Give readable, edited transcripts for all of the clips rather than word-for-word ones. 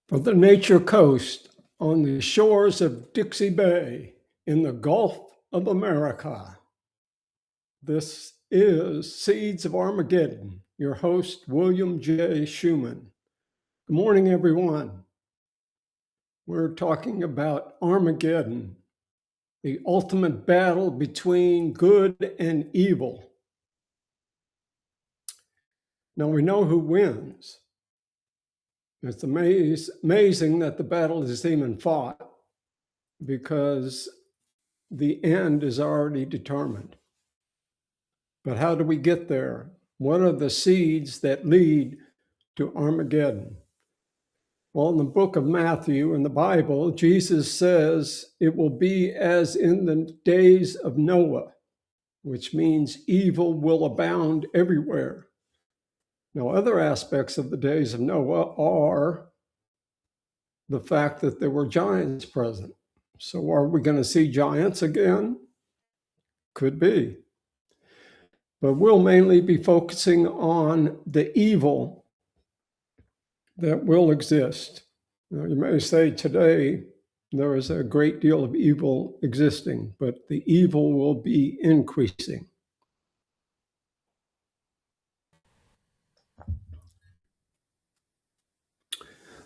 From the Nature Coast on the shores of Dixie Bay in the Gulf of America. This is Seeds of Armageddon, your host, William J. Schuman. Good morning, everyone. We're talking about Armageddon, the ultimate battle between good and evil. Now we know who wins. It's amazing that the battle is even fought because the end is already determined. But how do we get there? What are the seeds that lead to Armageddon? Well, in the book of Matthew in the Bible, Jesus says it will be as in the days of Noah, which means evil will abound everywhere. Now, other aspects of the days of Noah are the fact that there were giants present. So are we going to see giants again? Could be. But we'll mainly be focusing on the evil that will exist. Now, you may say today there is a great deal of evil existing, but the evil will be increasing.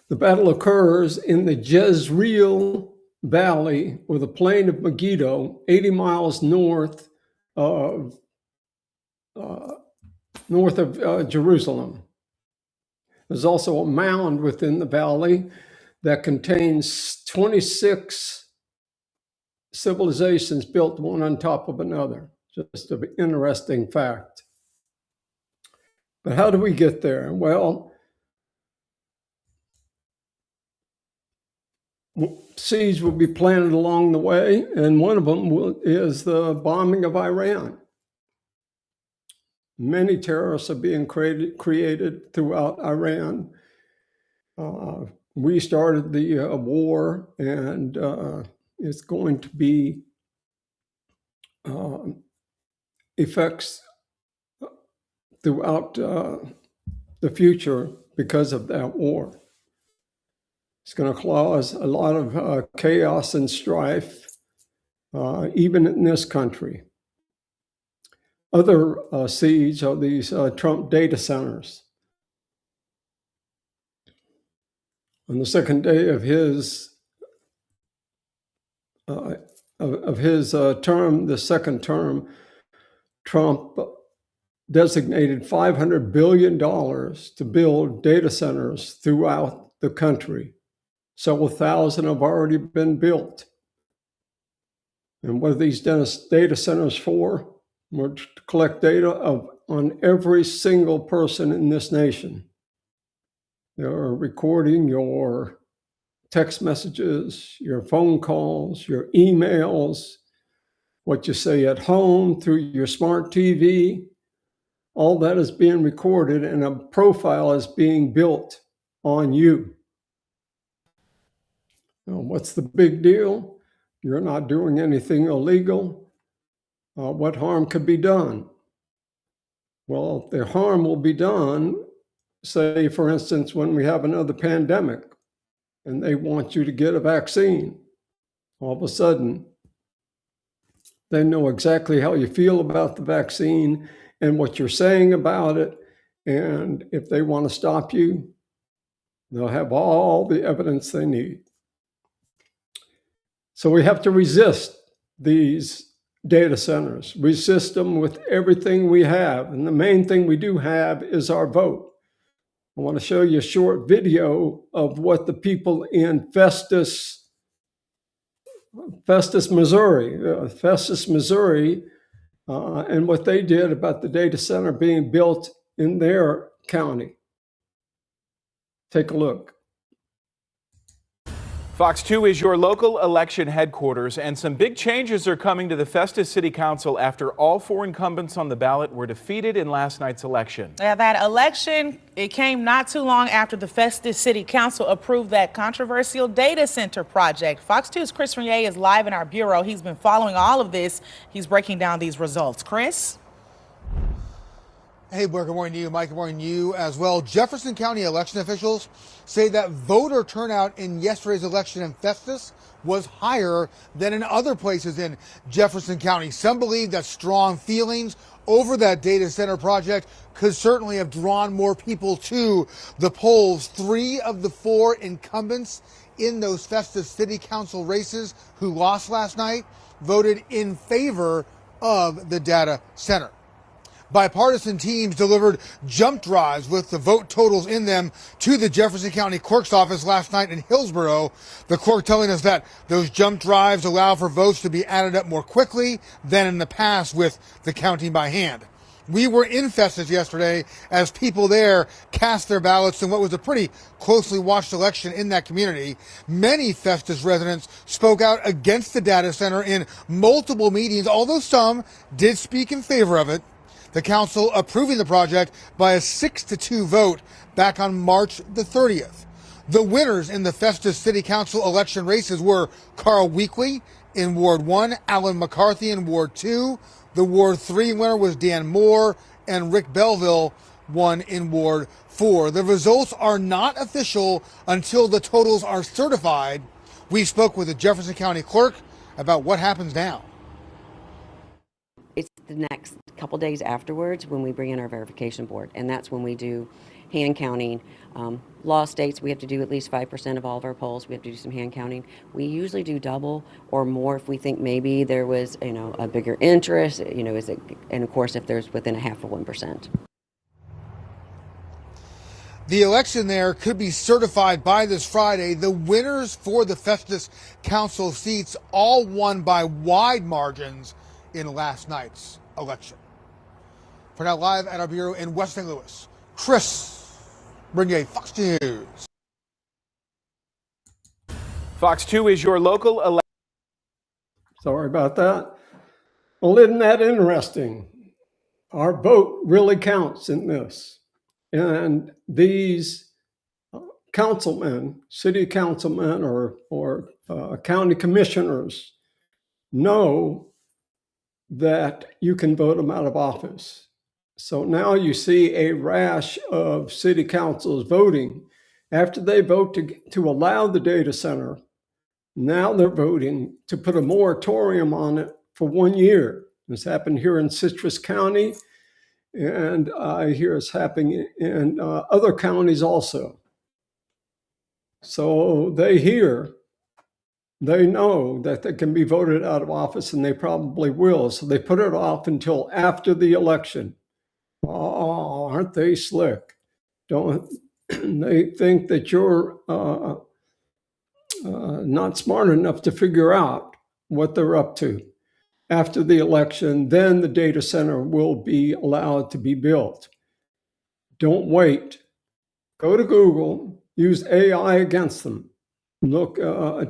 The battle occurs in the Jezreel Valley or the plain of Megiddo, 80 miles north of Jerusalem. There's also a mound within the valley that contains 26 civilizations built one on top of another. Just an interesting fact. But how do we get there? Well, seeds will be planted along the way, and one of them is the bombing of Iran. Many terrorists are being created throughout Iran. We started the war, and it's going to be effects throughout the future because of that war. It's going to cause a lot of chaos and strife, even in this country. Other seeds are these Trump data centers. On the second day of his term, the second term, Trump designated $500 billion to build data centers throughout the country. Several thousand have already been built. And what are these data centers for? We're to collect data on every single person in this nation. They're recording your text messages, your phone calls, your emails, what you say at home through your smart TV. All that is being recorded, and a profile is being built on you. Now, what's the big deal? You're not doing anything illegal. What harm could be done? Well, the harm will be done, say, for instance, when we have another pandemic and they want you to get a vaccine. All of a sudden, they know exactly how you feel about the vaccine and what you're saying about it. And if they want to stop you, they'll have all the evidence they need. So we have to resist these data centers, resist them with everything we have. And the main thing we do have is our vote. I want to show you a short video of what the people in Festus, Missouri, and what they did about the data center being built in their county. Take a look. Fox 2 is your local election headquarters, and some big changes are coming to the Festus City Council after all four incumbents on the ballot were defeated in last night's election. Yeah, that election, it came not too long after the Festus City Council approved that controversial data center project. Fox 2's Chris Renier is live in our bureau. He's been following all of this. He's breaking down these results. Chris? Hey, Blair, good morning to you. Mike, good morning to you as well. Jefferson County election officials say that voter turnout in yesterday's election in Festus was higher than in other places in Jefferson County. Some believe that strong feelings over that data center project could certainly have drawn more people to the polls. 3 of the 4 incumbents in those Festus City Council races who lost last night voted in favor of the data center. Bipartisan teams delivered jump drives with the vote totals in them to the Jefferson County Clerk's office last night in Hillsborough. The clerk telling us that those jump drives allow for votes to be added up more quickly than in the past with the counting by hand. We were in Festus yesterday as people there cast their ballots in what was a pretty closely watched election in that community. Many Festus residents spoke out against the data center in multiple meetings, although some did speak in favor of it. The council approving the project by a 6-2 vote back on March the 30th. The winners in the Festus City Council election races were Carl Weekly in Ward 1, Alan McCarthy in Ward 2. The Ward 3 winner was Dan Moore, and Rick Belleville won in Ward 4. The results are not official until the totals are certified. We spoke with the Jefferson County Clerk about what happens now. It's the next couple days afterwards when we bring in our verification board, and that's when we do hand counting. Law states we have to do at least 5% of all of our polls. We have to do some hand counting. We usually do double or more if we think maybe there was, a bigger interest. And of course if there's within 0.5%. The election there could be certified by this Friday. The winners for the Festus Council seats all won by wide margins in last night's election. For now, live at our bureau in West St. Louis, Chris Bernier, Fox News. Fox 2 is your local election. Sorry about that. Well, isn't that interesting? Our vote really counts in this. And these councilmen, city councilmen or county commissioners know that you can vote them out of office. So now you see a rash of city councils voting after they vote to allow the data center. Now they're voting to put a moratorium on it for 1 year. This happened here in Citrus County, and I hear it's happening in other counties also. So they know that they can be voted out of office, and they probably will. So they put it off until after the election. Oh, aren't they slick? Don't they think that you're not smart enough to figure out what they're up to? After the election, then the data center will be allowed to be built. Don't wait. Go to Google, use AI against them. Look,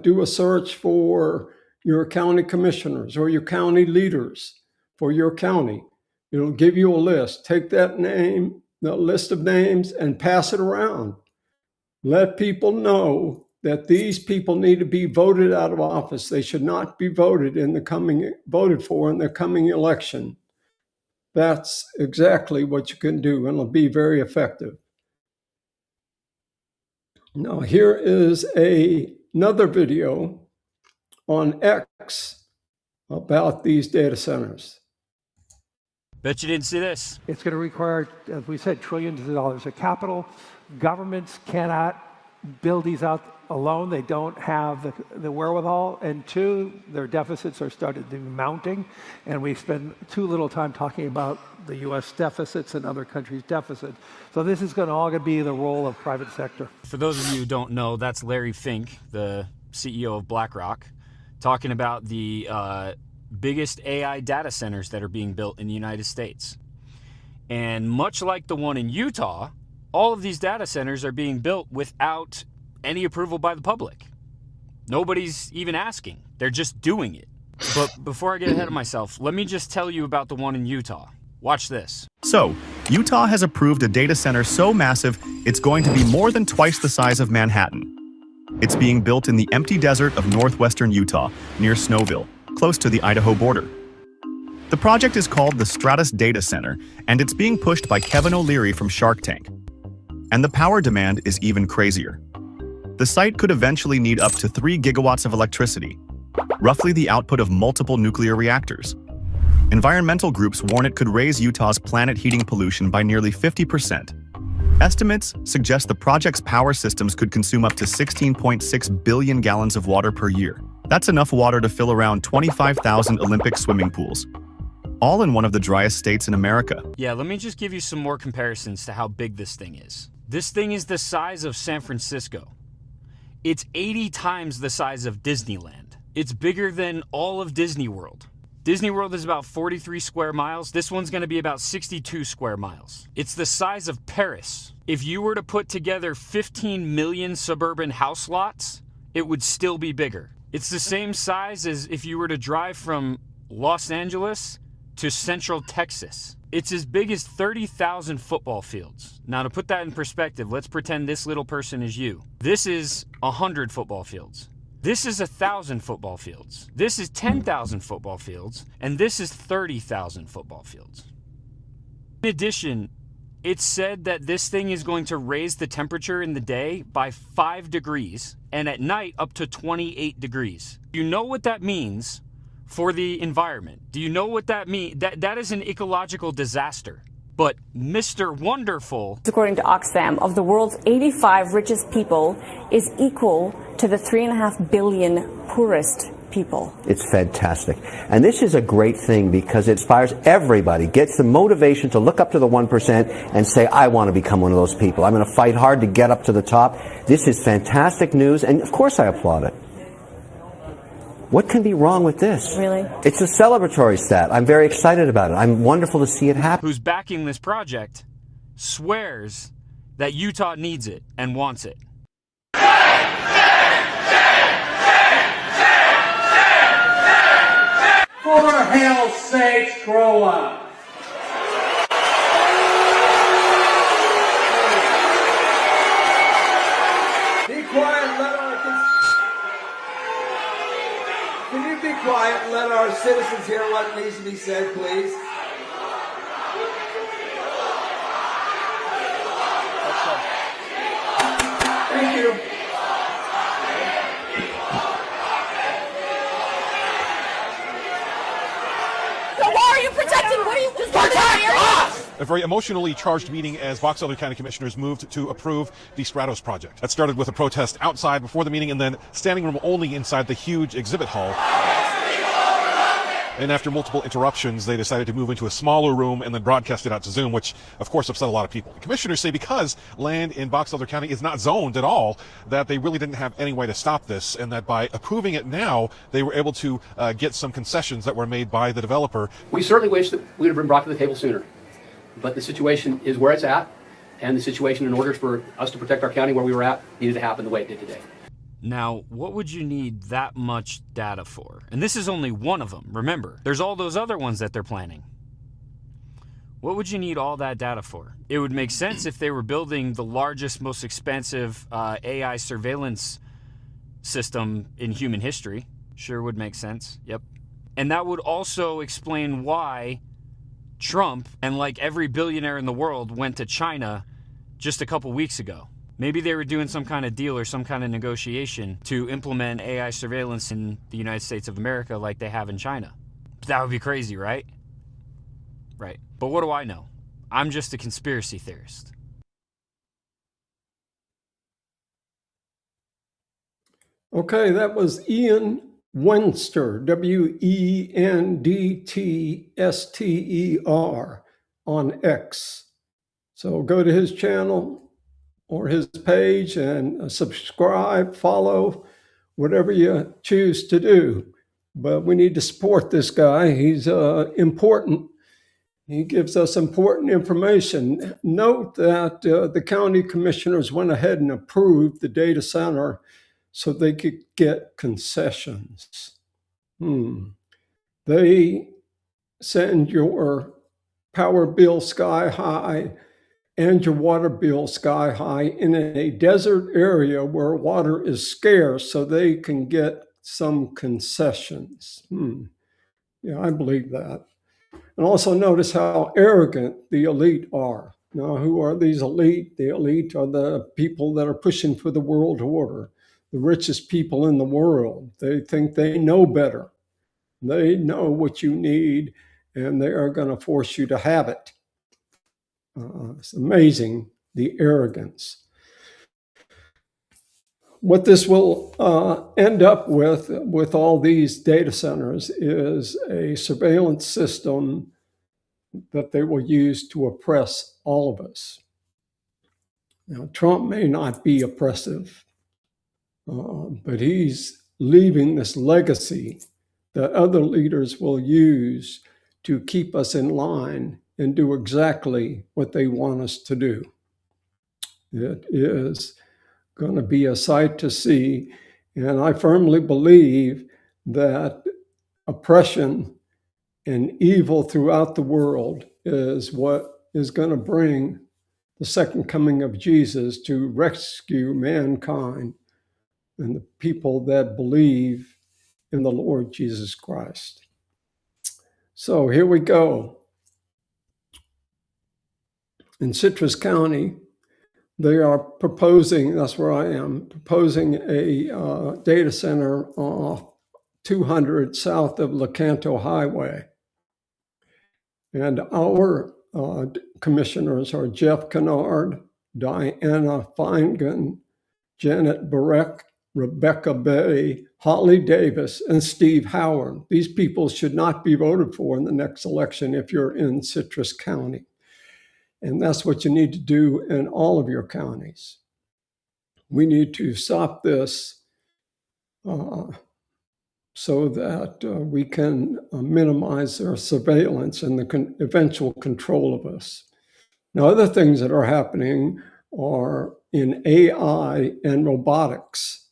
do a search for your county commissioners or your county leaders for your county. It'll give you a list. Take that name, the list of names, and pass it around. Let people know that these people need to be voted out of office. They should not be voted for in the coming election. That's exactly what you can do, and it'll be very effective. Now, here is another video on X about these data centers. Bet you didn't see this. It's going to require, as we said, trillions of dollars of capital. Governments cannot build these out alone. They don't have the wherewithal. And 2, their deficits are started to be mounting. And we spend too little time talking about the U.S. deficits and other countries' deficits. So this is all going to be the role of private sector. For those of you who don't know, that's Larry Fink, the CEO of BlackRock, talking about the biggest AI data centers that are being built in the United States. And much like the one in Utah, all of these data centers are being built without any approval by the public. Nobody's even asking. They're just doing it. But before I get ahead of myself, let me just tell you about the one in Utah. Watch this. So, Utah has approved a data center so massive, it's going to be more than twice the size of Manhattan. It's being built in the empty desert of northwestern Utah, near Snowville, close to the Idaho border. The project is called the Stratus Data Center, and it's being pushed by Kevin O'Leary from Shark Tank. And the power demand is even crazier. The site could eventually need up to 3 gigawatts of electricity, roughly the output of multiple nuclear reactors. Environmental groups warn it could raise Utah's planet heating pollution by nearly 50%. Estimates suggest the project's power systems could consume up to 16.6 billion gallons of water per year. That's enough water to fill around 25,000 Olympic swimming pools, all in one of the driest states in America. Yeah, let me just give you some more comparisons to how big this thing is. This thing is the size of San Francisco. It's 80 times the size of Disneyland. It's bigger than all of Disney World. Disney World is about 43 square miles. This one's going to be about 62 square miles. It's the size of Paris. If you were to put together 15 million suburban house lots, it would still be bigger. It's the same size as if you were to drive from Los Angeles to Central Texas. It's as big as 30,000 football fields. Now, to put that in perspective, let's pretend this little person is you. This is 100 football fields. This is 1,000 football fields. This is 10,000 football fields. And this is 30,000 football fields. In addition, it's said that this thing is going to raise the temperature in the day by 5 degrees and at night up to 28 degrees. You know what that means for the environment? Do you know what that means? That is an ecological disaster. But Mr. Wonderful, according to Oxfam, of the world's 85 richest people is equal to the 3.5 billion poorest people. It's fantastic. And this is a great thing because it inspires everybody, gets the motivation to look up to the 1% and say, I want to become one of those people. I'm going to fight hard to get up to the top. This is fantastic news, and of course I applaud it. What can be wrong with this? Really? It's a celebratory stat. I'm very excited about it. I'm wonderful to see it happen. who's backing this project, swears that Utah needs it and wants it. For hell's sakes, grow up. Be quiet, Can you be quiet and let our citizens hear what needs to be said, please? Thank you. Why are you protecting? What are you just A very emotionally charged meeting as Box Elder County Commissioners moved to approve the Stratos project. That started with a protest outside before the meeting and then standing room only inside the huge exhibit hall. And after multiple interruptions, they decided to move into a smaller room and then broadcast it out to Zoom, which of course upset a lot of people. The commissioners say because land in Box Elder County is not zoned at all, that they really didn't have any way to stop this, and that by approving it now, they were able to get some concessions that were made by the developer. We certainly wish that we would have been brought to the table sooner, but the situation is where it's at, and the situation, in order for us to protect our county where we were at, needed to happen the way it did today. Now, what would you need that much data for? And this is only one of them. Remember, there's all those other ones that they're planning. What would you need all that data for? It would make sense if they were building the largest, most expensive AI surveillance system in human history. Sure would make sense. Yep. And that would also explain why Trump and like every billionaire in the world went to China just a couple weeks ago. Maybe they were doing some kind of deal or some kind of negotiation to implement AI surveillance in the United States of America like they have in China. That would be crazy, right? Right. But what do I know? I'm just a conspiracy theorist. Okay, that was Ian Wenster, Wendtster on X. So go to his channel or his page and subscribe, follow, whatever you choose to do. But we need to support this guy. He's important. He gives us important information. Note that the county commissioners went ahead and approved the data center so they could get concessions. They send your power bill sky high and your water bill sky high in a desert area where water is scarce so they can get some concessions. Yeah, I believe that. And also notice how arrogant the elite are. Now, who are these elite? The elite are the people that are pushing for the world order, the richest people in the world. They think they know better. They know what you need, and they are going to force you to have it. It's amazing, the arrogance. What this will end up with all these data centers is a surveillance system that they will use to oppress all of us. Now, Trump may not be oppressive, but he's leaving this legacy that other leaders will use to keep us in line and do exactly what they want us to do. It is going to be a sight to see, and I firmly believe that oppression and evil throughout the world is what is going to bring the second coming of Jesus to rescue mankind and the people that believe in the Lord Jesus Christ. So here we go. In Citrus County, they are proposing, that's where I am, proposing a data center off 200 south of Lecanto Highway. And our commissioners are Jeff Kennard, Diana Feingen, Janet Barek, Rebecca Bay, Holly Davis, and Steve Howard. These people should not be voted for in the next election if you're in Citrus County. And that's what you need to do in all of your counties. We need to stop this so that we can minimize their surveillance and the eventual control of us. Now, other things that are happening are in AI and robotics.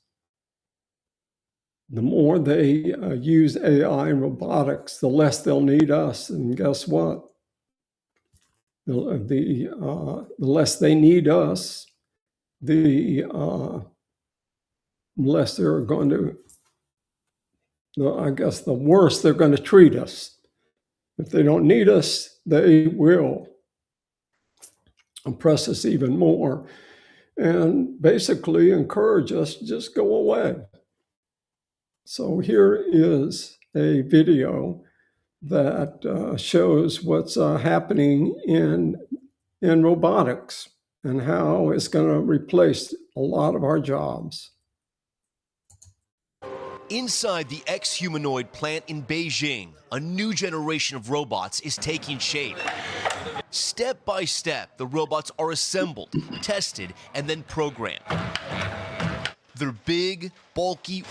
The more they use AI and robotics, the less they'll need us. And guess what? The less they need us, the less they're going to, I guess the worse they're going to treat us. If they don't need us, they will oppress us even more and basically encourage us to just go away. So here is a video that shows what's happening in robotics and how it's going to replace a lot of our jobs. Inside the ex-humanoid plant in Beijing, a new generation of robots is taking shape. Step by step, the robots are assembled, tested, and then programmed. They're big, bulky,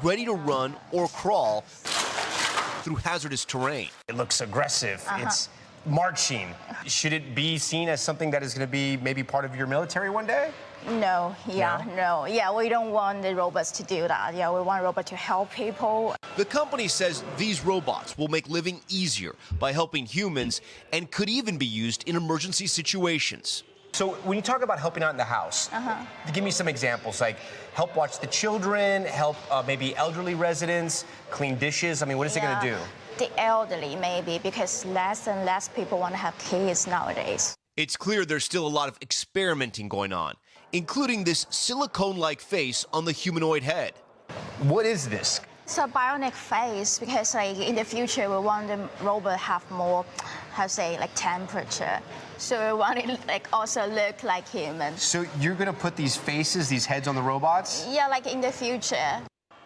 ready to run or crawl through hazardous terrain. It looks aggressive. It's marching. Should it be seen as something that is going to be maybe part of your military one day? No, we don't want the robots to do that. Yeah, we want robots to help people. The company says these robots will make living easier by helping humans and could even be used in emergency situations. So when you talk about helping out in the house, give me some examples, like help watch the children, help maybe elderly residents, clean dishes. I mean, what is it going to do? The elderly, maybe, because less and less people want to have kids nowadays. It's clear there's still a lot of experimenting going on, including this silicone-like face on the humanoid head. What is this? It's a bionic face because, like, in the future, we want the robot to have more, like temperature. So we want it like also look like humans. So you're going to put these faces, these heads on the robots? Yeah, like in the future.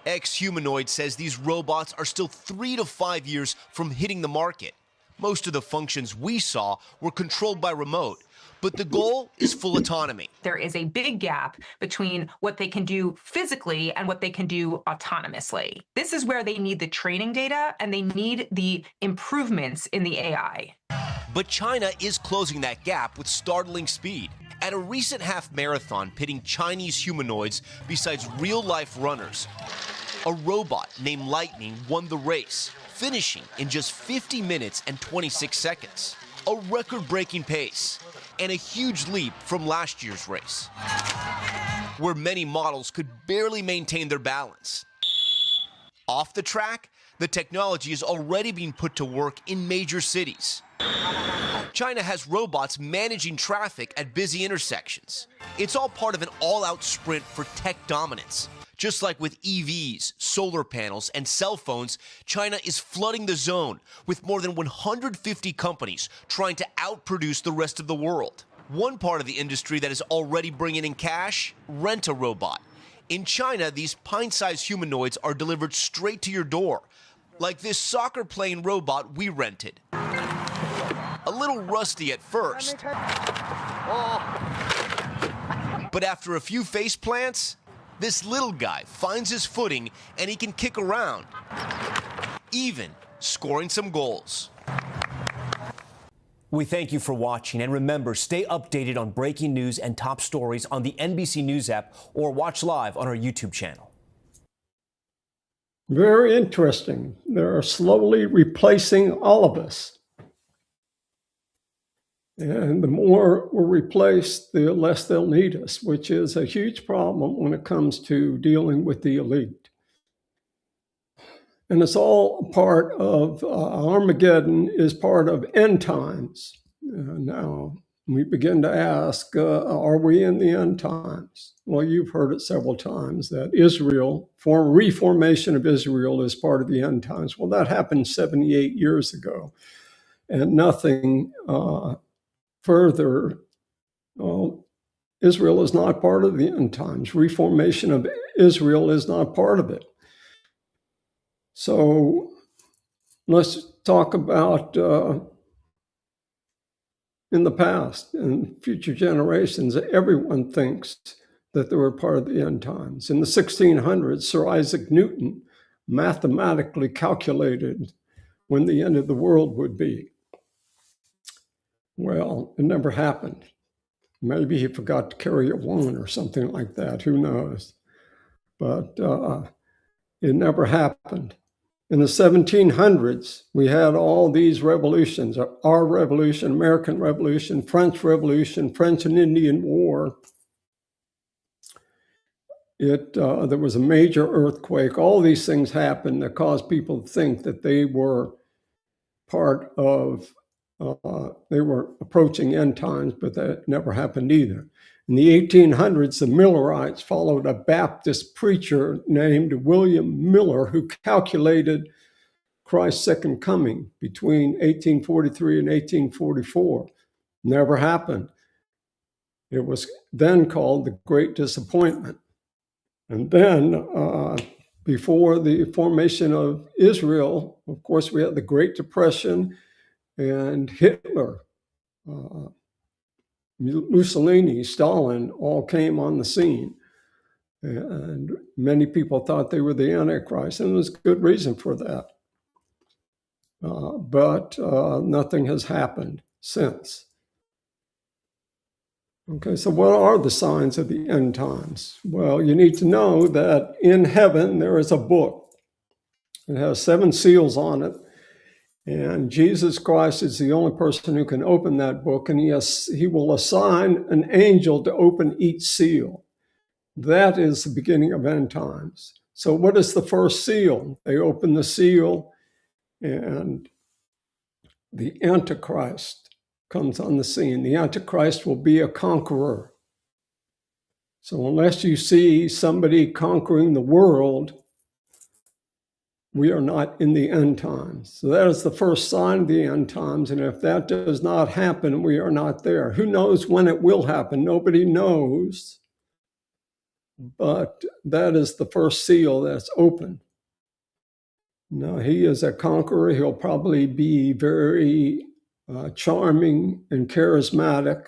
Ex-Humanoid says these robots are still 3 to 5 years from hitting the market. Most of the functions we saw were controlled by remote, but the goal is full autonomy. There is a big gap between what they can do physically and what they can do autonomously. This is where they need the training data and they need the improvements in the AI. But China is closing that gap with startling speed. At a recent half marathon pitting Chinese humanoids besides real-life runners, a robot named Lightning won the race, finishing in just 50 minutes and 26 seconds. A record-breaking pace, and a huge leap from last year's race, where many models could barely maintain their balance. Off the track, The technology is already being put to work in major cities. China has robots managing traffic at busy intersections. It's all part of an all-out sprint for tech dominance. Just like with EVs, solar panels, and cell phones, China is flooding the zone with more than 150 companies trying to outproduce the rest of the world. One part of the industry that is already bringing in cash: rent a robot. In China, these pint-sized humanoids are delivered straight to your door, like this soccer-playing robot we rented. A little rusty at first, but after a few face plants, this little guy finds his footing and he can kick around, even scoring some goals. We thank you for watching, and remember, stay updated on breaking news and top stories on the NBC News app or watch live on our YouTube channel. Very interesting. They're slowly replacing all of us. And the more we're replaced, the less they'll need us, which is a huge problem when it comes to dealing with the elite. And it's all part of Armageddon is part of end times. Now, we begin to ask, are we in the end times? Well, you've heard it several times that Israel, reformation of Israel is part of the end times. Well, that happened 78 years ago, and nothing further. Well, Israel is not part of the end times. Reformation of Israel is not part of it. So let's talk about in the past and future generations. Everyone thinks that they were part of the end times. In the 1600s, Sir Isaac Newton mathematically calculated when the end of the world would be. Well, it never happened. Maybe he forgot to carry a wand or something like that. Who knows? But it never happened. In the 1700s, we had all these revolutions: our revolution, American Revolution, French Revolution, French and Indian War. There was a major earthquake. All these things happened that caused people to think that they were part of, they were approaching end times, but that never happened either. In the 1800s, the Millerites followed a Baptist preacher named William Miller, who calculated Christ's second coming between 1843 and 1844. Never happened. It was then called the Great Disappointment. And then, before the formation of Israel, of course, we had the Great Depression and Hitler. Mussolini, Stalin all came on the scene, and many people thought they were the Antichrist, and there's good reason for that. But nothing has happened since. Okay, so what are the signs of the end times? Well, you need to know that in heaven there is a book. It has 7 seals on it. And Jesus Christ is the only person who can open that book, and he will assign an angel to open each seal. That is the beginning of end times. So what is the first seal? They open the seal, and the Antichrist comes on the scene. The Antichrist will be a conqueror. So unless you see somebody conquering the world, we are not in the end times. So that is the first sign of the end times. And if that does not happen, we are not there. Who knows when it will happen? Nobody knows. But that is the first seal that's open. Now, he is a conqueror. He'll probably be very charming and charismatic,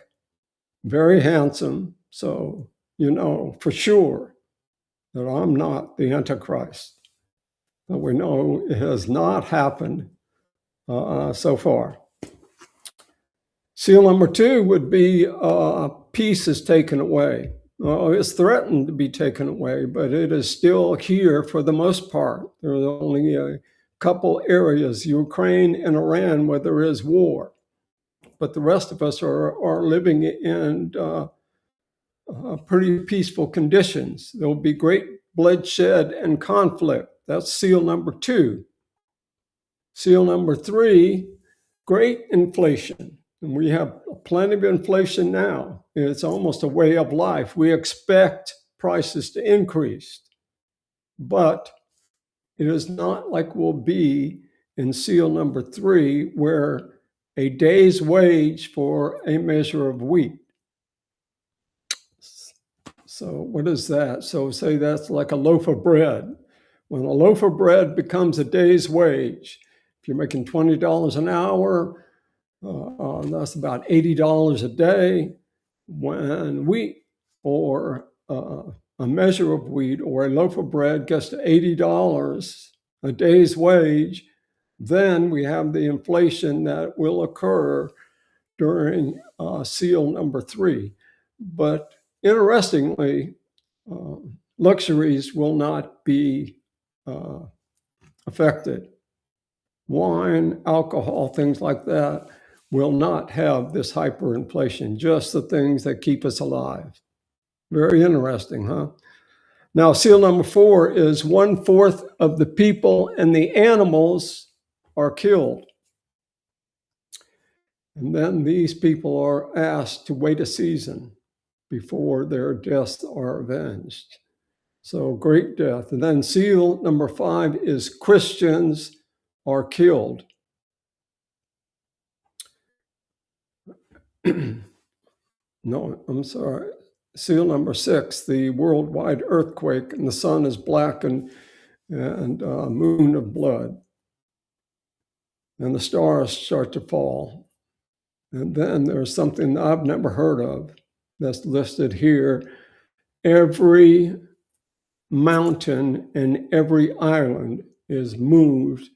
very handsome. So, you know for sure that I'm not the Antichrist. But we know it has not happened so far. Seal number 2 would be peace is taken away. It's threatened to be taken away, but it is still here for the most part. There are only a couple areas, Ukraine and Iran, where there is war. But the rest of us are living in pretty peaceful conditions. There will be great bloodshed and conflict. That's seal number 2. Seal number 3, great inflation. And we have plenty of inflation now. It's almost a way of life. We expect prices to increase, but it is not like we'll be in seal number 3, where a day's wage for a measure of wheat. So what is that? So say that's like a loaf of bread. When a loaf of bread becomes a day's wage, if you're making $20 an hour, that's about $80 a day. When wheat or a measure of wheat or a loaf of bread gets to $80 a day's wage, then we have the inflation that will occur during seal number 3. But interestingly, luxuries will not be affected. Wine, alcohol, things like that will not have this hyperinflation, just the things that keep us alive. Very interesting, huh? Now, seal number 4 is 1/4 of the people and the animals are killed. And then these people are asked to wait a season before their deaths are avenged. So great death. And then seal number 5 is Christians are killed. No, I'm sorry. Seal number 6, the worldwide earthquake, and the sun is black and moon of blood. And the stars start to fall. And then there's something I've never heard of that's listed here. Every mountain and every island is moved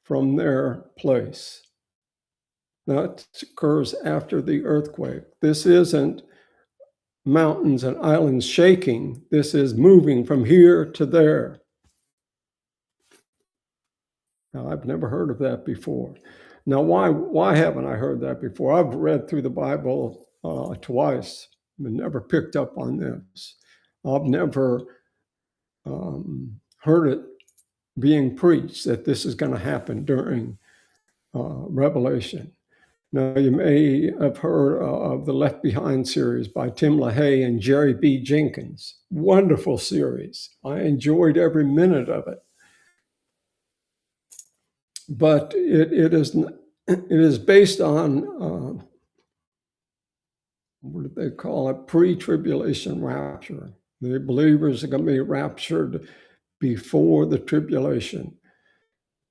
from their place. That occurs after the earthquake. This isn't mountains and islands shaking. This is moving from here to there. Now, I've never heard of that before. Now, why haven't I heard that before? I've read through the Bible twice, but never picked up on this. I've never heard it being preached that this is going to happen during Revelation. Now, you may have heard of the Left Behind series by Tim LaHaye and Jerry B. Jenkins. Wonderful series. I enjoyed every minute of it. But it is based on, what do they call it? Pre-tribulation rapture. The believers are going to be raptured before the tribulation.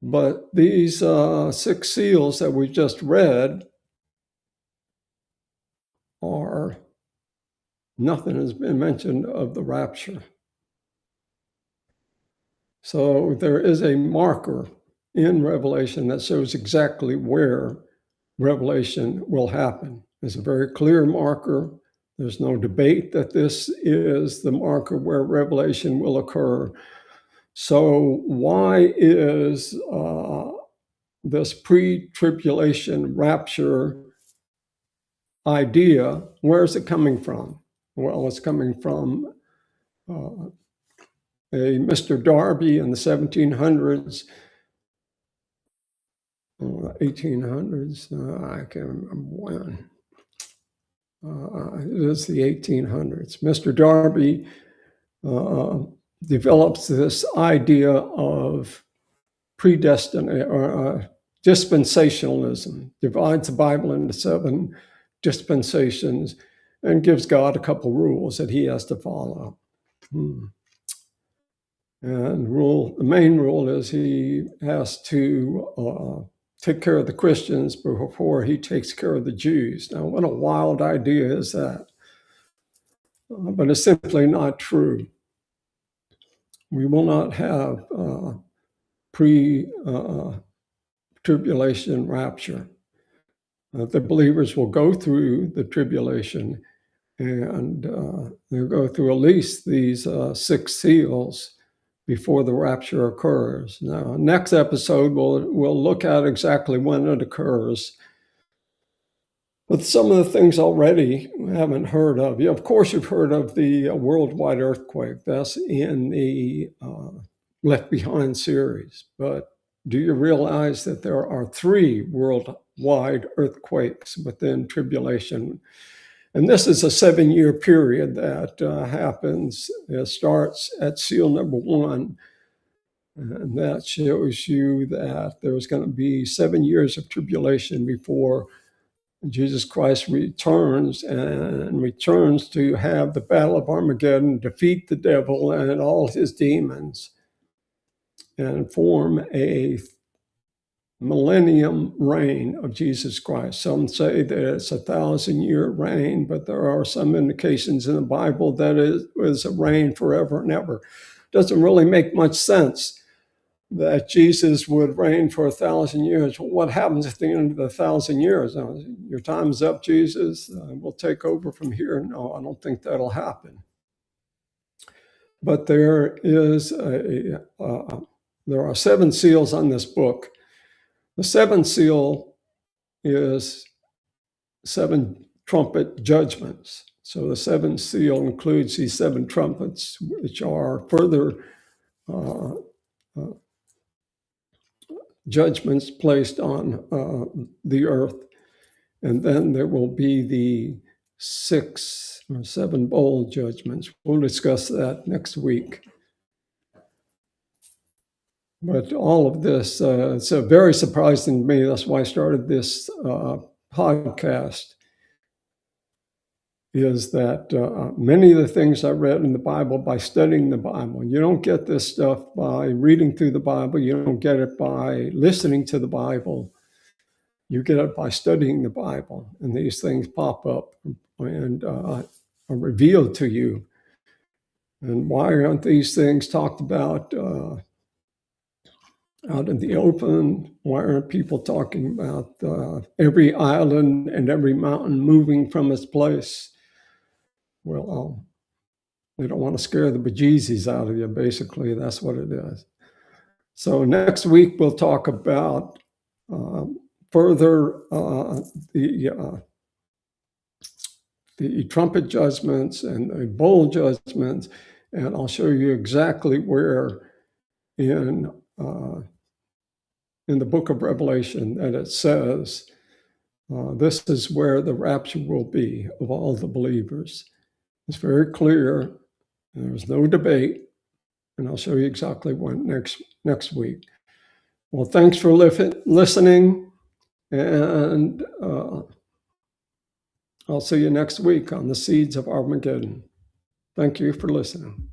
But these 6 seals that we just read are, nothing has been mentioned of the rapture. So there is a marker in Revelation that shows exactly where Revelation will happen. It's a very clear marker. There's no debate that this is the marker where Revelation will occur. So why is this pre-tribulation rapture idea, where is it coming from? Well, it's coming from a Mr. Darby in the 1700s, 1800s, I can't remember when. It is the 1800s. Mr. Darby develops this idea of dispensationalism, divides the Bible into 7 dispensations and gives God a couple rules that he has to follow. And the main rule is he has to take care of the Christians before he takes care of the Jews. Now, what a wild idea is that? But it's simply not true. We will not have pre-tribulation rapture. The believers will go through the tribulation, and they'll go through at least these 6 seals before the rapture occurs. Now, next episode, we'll look at exactly when it occurs. But some of the things already we haven't heard of. Of course, you've heard of the worldwide earthquake. That's in the Left Behind series. But do you realize that there are 3 worldwide earthquakes within tribulation? And this is a 7-year period that happens. It starts at seal number 1. And that shows you that there's going to be 7 years of tribulation before Jesus Christ returns to have the battle of Armageddon, defeat the devil and all his demons, and form a millennium reign of Jesus Christ. Some say that it's a 1,000-year reign, but there are some indications in the Bible that it is a reign forever and ever. Doesn't really make much sense that Jesus would reign for 1,000 years. Well, what happens at the end of the 1,000 years? Your time's up, Jesus. We'll take over from here. No, I don't think that'll happen. But there are 7 seals on this book. The 7th seal is 7 trumpet judgments. So the 7th seal includes these 7 trumpets, which are further judgments placed on the earth. And then there will be the 6 or 7 bowl judgments. We'll discuss that next week. But all of this, it's very surprising to me. That's why I started this podcast, is that many of the things I read in the Bible by studying the Bible. You don't get this stuff by reading through the Bible. You don't get it by listening to the Bible. You get it by studying the Bible. And these things pop up and are revealed to you. And why aren't these things talked about out in the open? Why aren't people talking about every island and every mountain moving from its place? Well, they don't want to scare the bejesus out of you. Basically, that's what it is. So next week, we'll talk about further the trumpet judgments and the bowl judgments, and I'll show you exactly where in the book of Revelation that it says this is where the rapture will be of all the believers. It's very clear. There's no debate, and I'll show you exactly when next week. Well, thanks for listening, and I'll see you next week on the Seeds of Armageddon. Thank you for listening.